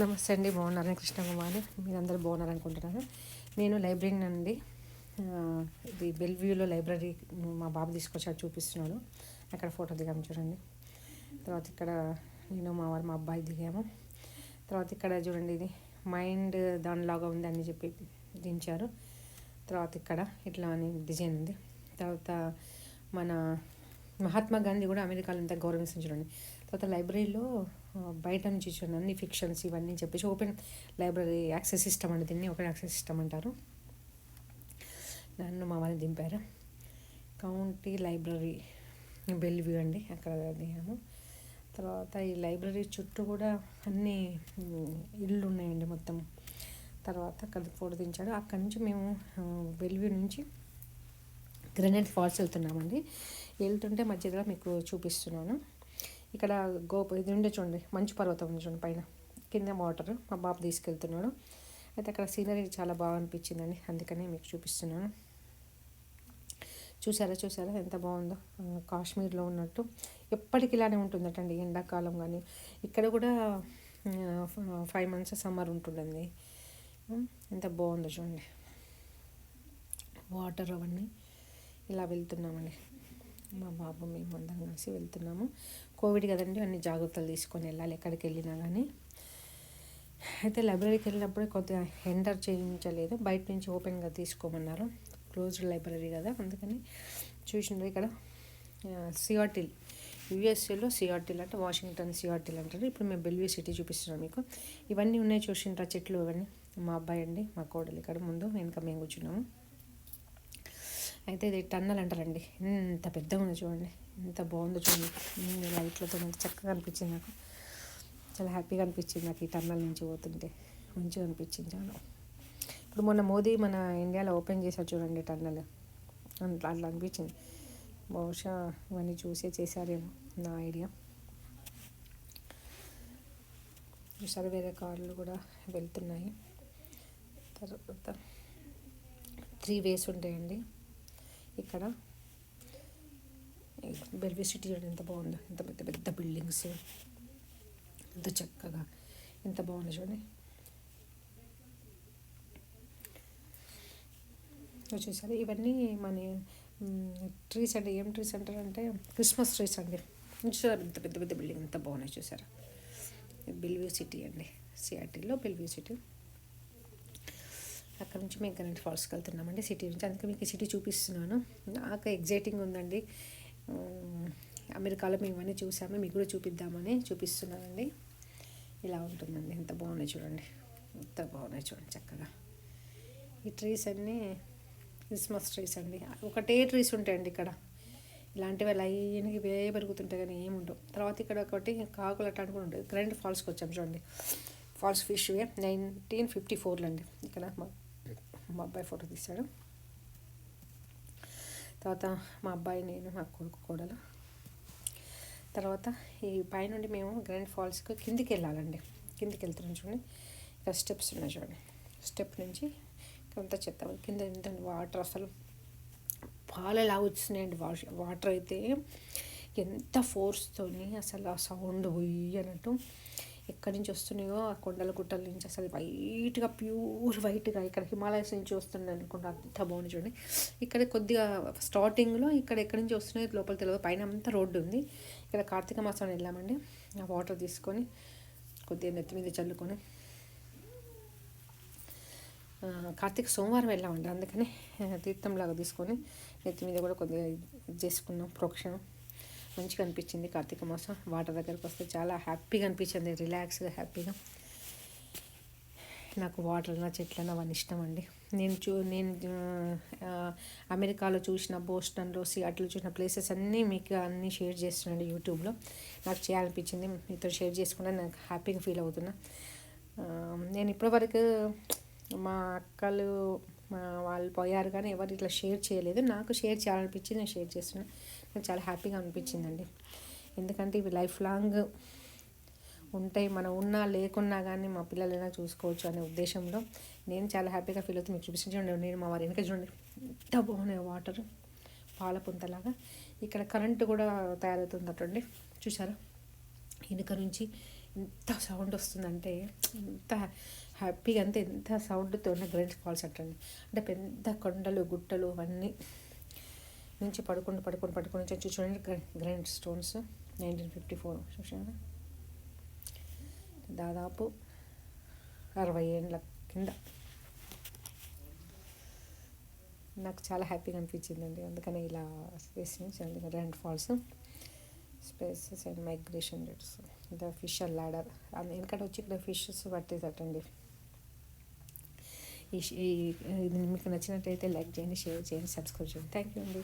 నమస్తే అండి, బాగున్నారని కృష్ణకుమారి. మీరందరూ బాగున్నారనుకుంటున్నాను. నేను లైబ్రరీని అండి. ఇది బెల్వ్యూలో లైబ్రరీ మా బాబు తీసుకొచ్చాడు, చూపిస్తున్నాడు. అక్కడ ఫోటో దిగాము చూడండి. తర్వాత ఇక్కడ నేను మా అబ్బాయి దిగాము. తర్వాత ఇక్కడ చూడండి, ఇది మైండ్ దానిలాగా ఉంది అని చెప్పి దించారు. తర్వాత ఇక్కడ ఇట్లా అని డిజైన్ ఉంది. తర్వాత మన మహాత్మా గాంధీ కూడా అమెరికాలో ఎంత గౌరవించింది చూడండి. తర్వాత లైబ్రరీలో బయట నుంచి చూడండి అన్ని ఫిక్షన్స్ ఇవన్నీ చెప్పేసి ఓపెన్ లైబ్రరీ యాక్సెస్ సిస్టమ్ అంటే దీన్ని ఓపెన్ యాక్సెస్ సిస్టమ్ అంటారు. నన్ను మా వాళ్ళని దింపారు. కౌంటీ లైబ్రరీ బెల్వ్యూ అండి, అక్కడ దిగాము. తర్వాత ఈ లైబ్రరీ చుట్టూ కూడా అన్ని ఇళ్ళు ఉన్నాయండి మొత్తం. తర్వాత అక్కడ ఫోటో దించాడు. అక్కడి నుంచి మేము బెల్వ్యూ నుంచి గ్రానైట్ ఫాల్స్ వెళ్తున్నామండి. వెళ్తుంటే మధ్యలో మీకు చూపిస్తున్నాను. ఇక్కడ ఇది ఉండే చూడండి, మంచు పర్వతం ఉంది చూడండి, పైన కింద వాటర్. మా బాబు తీసుకెళ్తున్నాడు. అయితే అక్కడ సీనరీ చాలా బాగా అనిపించిందండి, అందుకని మీకు చూపిస్తున్నాను. చూసారా ఎంత బాగుందో. కాశ్మీర్లో ఉన్నట్టు ఎప్పటికి ఇలానే ఉంటుందటండి, ఎండాకాలం కానీ. ఇక్కడ కూడా 5 months సమ్మర్ ఉంటుందండి. ఎంత బాగుందో చూడండి, వాటర్ అవన్నీ. ఇలా వెళ్తున్నామండి, మా బాబు మేము అందరం కలిసి వెళ్తున్నాము. కోవిడ్ కదండి, అన్ని జాగ్రత్తలు తీసుకొని వెళ్ళాలి ఎక్కడికి వెళ్ళినా కానీ. అయితే లైబ్రరీకి వెళ్ళినప్పుడు కొద్దిగా ఎంటర్ చేయించలేదు, బయట నుంచి ఓపెన్గా తీసుకోమన్నారు. క్లోజ్డ్ లైబ్రరీ కదా, అందుకని చూసిండ్రు. ఇక్కడ సియాటిల్, యూఎస్ఏలో సియాటిల్ అంటే వాషింగ్టన్ సియాటిల్ అంటారు. ఇప్పుడు మేము బెల్వ్యూ సిటీ చూపిస్తున్నాం మీకు. ఇవన్నీ ఉన్నాయి చూసిండ్రా, చెట్లు ఇవన్నీ. మా అబ్బాయి అండి, మా కోడలు ఇక్కడ ముందు, వెనుక మేము కూర్చున్నాము. అయితే ఇది టన్నల్ అంటారండి. ఎంత పెద్దగా ఉంది చూడండి, ఎంత బాగుందో చూడండి. లైట్లతో ఎంత చక్కగా అనిపించింది నాకు. చాలా హ్యాపీగా అనిపించింది నాకు ఈ టన్నల్ నుంచి పోతుంటే, మంచిగా అనిపించింది చాలా. ఇప్పుడు మొన్న మోదీ మన ఇండియాలో ఓపెన్ చేశారు చూడండి టన్నల్, అట్లా అనిపించింది. బహుశా ఇవన్నీ చూసే చేశారేమో, నా ఐడియా. చూసారు, వేరే కార్లు కూడా వెళ్తున్నాయి. తర్వాత 3 ways ఉంటాయండి ఇక్కడ. బెల్వ్యూ సిటీ చూడండి ఎంత బాగుందో, ఎంత పెద్ద పెద్ద బిల్డింగ్స్, ఎంత చక్కగా, ఎంత బాగుంది చూడండి. చూసారు, ఇవన్నీ మన ట్రీస్ అండి. ఏం ట్రీస్ అంటారంటే క్రిస్మస్ ట్రీస్ అండి. చూసారు ఎంత పెద్ద పెద్ద బిల్డింగ్, ఎంత బాగున్నాయి చూసారా. బెల్వ్యూ సిటీ అండి, సియాటిల్లో బెల్వ్యూ సిటీ. అక్కడ నుంచి మేము గ్రానైట్ ఫాల్స్కి వెళ్తున్నామండి సిటీ నుంచి, అందుకే మీకు సిటీ చూపిస్తున్నాను. నాకు ఎగ్జైటింగ్ ఉందండి. అమెరికాలో మేము ఇవన్నీ చూసాము, మీకు కూడా చూపిద్దామని చూపిస్తున్నానండి. ఇలా ఉంటుందండి, ఎంత బాగున్నాయి చూడండి, ఎంత బాగున్నాయి చూడండి చక్కగా. ఈ ట్రీస్ అన్నీ క్రిస్మస్ ట్రీస్ అండి. ఒకటే ట్రీస్ ఉంటాయండి ఇక్కడ. ఇలాంటివి లైన్కి ఇవే పెరుగుతుంటాయి కానీ ఏముండవు. తర్వాత ఇక్కడ ఒకటి కాకులు అట్లాంటి కూడా ఉంటుంది. గ్రానైట్ ఫాల్స్కి వచ్చాం చూడండి. ఫాల్స్ ఫిష్ వే 1954 అండి. ఇక్కడ మా అబ్బాయి ఫోటో తీశాడు. తర్వాత మా అబ్బాయి, నేను, మా కొడుకు కోడలు. తర్వాత ఈ పైనుండి మేము గ్రానైట్ ఫాల్స్కి కిందికి వెళ్ళాలండి. కిందికి వెళ్తున్నాం చూడండి, ఇక్కడ స్టెప్స్ ఉన్నాయి చూడండి. స్టెప్ నుంచి కొంత చెత్త కింద ఎంత వాటర్ అసలు పాలలా వచ్చినాయండి. వాటర్ అయితే ఎంత ఫోర్స్తోని అసలు ఆ సౌండ్ పోయి అన్నట్టు ఎక్కడి నుంచి వస్తున్నాయో, ఆ కొండల గుట్టల నుంచి అసలు వైట్గా, ప్యూర్ వైట్గా ఇక్కడ హిమాలయస్ నుంచి వస్తుంది అనుకుంటా. అంత బాగుంది చూడండి. ఇక్కడ కొద్దిగా స్టార్టింగ్లో ఇక్కడ ఎక్కడి నుంచి వస్తున్నాయో లోపల తెలియదు, పైన అంతా రోడ్డు ఉంది. ఇక్కడ కార్తీక మాసం వెళ్ళామండి. ఆ వాటర్ తీసుకొని కొద్దిగా నెత్తి మీద చల్లుకొని, కార్తీక సోమవారం వెళ్ళామండి, అందుకని తీర్థంలాగా తీసుకొని నెత్తి మీద కూడా కొద్దిగా ఇది చేసుకున్నాం, ప్రోక్షణం. మంచిగా అనిపించింది. కార్తీక మాసం వాటర్ దగ్గరికి వస్తే చాలా హ్యాపీగా అనిపించింది, రిలాక్స్గా, హ్యాపీగా. నాకు వాటర్ నా చెట్లన్న అవన్నీ ఇష్టం అండి. నేను అమెరికాలో చూసిన, బోస్టన్లో, సియాటిల్లో చూసిన ప్లేసెస్ అన్నీ మీకు అన్నీ షేర్ చేస్తున్నాను యూట్యూబ్లో. నాకు చేయాలనిపించింది, మీతో షేర్ చేసుకుంటే నాకు హ్యాపీగా ఫీల్ అవుతున్నా. నేను ఇప్పటివరకు మా అక్కలు వాళ్ళు పోయారు కానీ ఎవరు ఇట్లా షేర్ చేయలేదు. నాకు షేర్ చేయాలనిపించింది, నేను షేర్ చేస్తున్నాను. నాకు చాలా హ్యాపీగా అనిపించిందండి. ఎందుకంటే ఇవి లైఫ్ లాంగ్ ఉంటాయి, మనం ఉన్నా లేకున్నా కానీ మా పిల్లలైనా చూసుకోవచ్చు అనే ఉద్దేశంలో నేను చాలా హ్యాపీగా ఫీల్ అవుతుంది. మీకు చూపించండి, నేను మా వారి వెనక చూడండి ఎంత బాగున్నాయి వాటర్, పాల పుంతలాగా. ఇక్కడ కరెంటు కూడా తయారవుతుందటండి, చూసారా. వెనుక నుంచి ఎంత సౌండ్ వస్తుందంటే ఎంత హ్యాపీగా అంతే, ఎంత సౌండ్తో ఉన్న గ్రానైట్ ఫాల్స్ అట్టండి. అంటే పెద్ద కొండలు గుట్టలు అవన్నీ నుంచి పడుకొని చూడండి. గ్రానైట్ స్టోన్స్ 1954 చూసారా, దాదాపు 60 ఏళ్ళ కింద. నాకు చాలా హ్యాపీగా అనిపించిందండి, అందుకని ఇలా చూడండి Granite Falls. Spaces and migration rates, the fisher ladder, ఎందుకంటే వచ్చి ఇక్కడ ఫిషెస్ పట్టేదటండి. ఇది మీకు నచ్చినట్లయితే లైక్ చేయండి, షేర్ చేయండి, సబ్స్క్రైబ్ చేయండి. థ్యాంక్ యూ అండి.